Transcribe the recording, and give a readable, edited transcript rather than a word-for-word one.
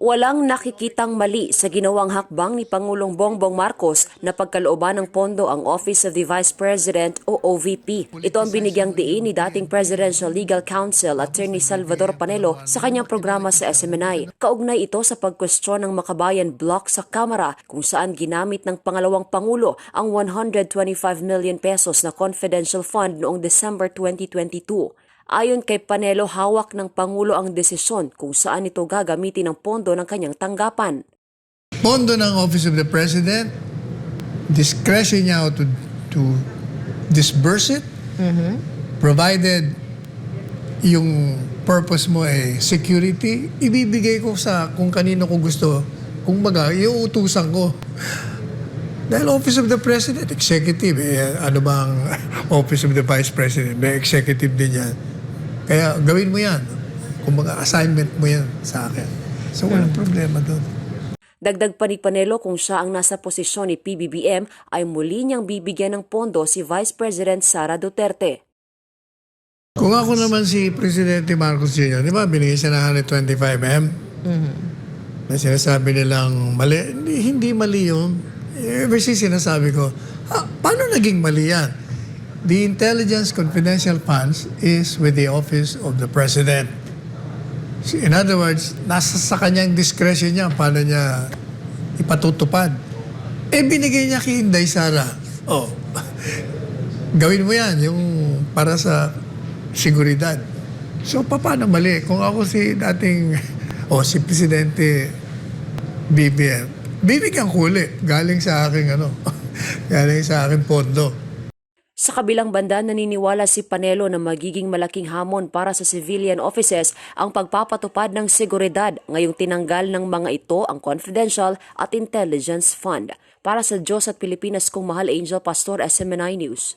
Walang nakikitang mali sa ginawang hakbang ni Pangulong Bongbong Marcos na pagkalooban ng pondo ang Office of the Vice President o OVP. Ito ang binigyang diin ni dating Presidential Legal Counsel Attorney Salvador Panelo sa kanyang programa sa SMNI. Kaugnay ito sa pagkwestiyon ng Makabayan Block sa Kamara kung saan ginamit ng pangalawang Pangulo ang 125 million pesos na confidential fund noong December 2022. Ayon kay Panelo, hawak ng Pangulo ang desisyon kung saan ito gagamitin ang pondo ng kanyang tanggapan. Pondo ng Office of the President, discretion niya to disburse it, provided yung purpose mo ay security, ibibigay ko sa kung kanino ko gusto, kung baga, iuutusan ko. Dahil Office of the President, executive, ano bang Office of the Vice President, may executive din yan. Kaya gawin mo yan. Kung assignment mo yan sa akin. So walang problema doon. Dagdag pa ni Panelo kung siya ang nasa posisyon ni PBBM ay muli niyang bibigyan ng pondo si Vice President Sara Duterte. Kung ako naman si Presidente Marcos Jr., di ba, binigay siya ng 125M? Na sinasabi nilang mali. Hindi mali yun. Ever since sinasabi ko, paano naging mali yan? The intelligence confidential funds is with the Office of the President. In other words, nasa sa kanyang discretion niya paano niya ipatutupad. Binigay niya kay Inday Sara. Gawin mo yan, yung para sa seguridad. So, paano mali? Kung ako si dating, si Presidente BBM, bibigyan ko ulit. Galing sa aking, galing sa aking pondo. Sa kabilang banda, naniniwala si Panelo na magiging malaking hamon para sa civilian offices ang pagpapatupad ng seguridad ngayong tinanggal ng mga ito ang confidential at intelligence fund. Para sa Diyos at Pilipinas kong mahal, Angel Pastor, SMNI News.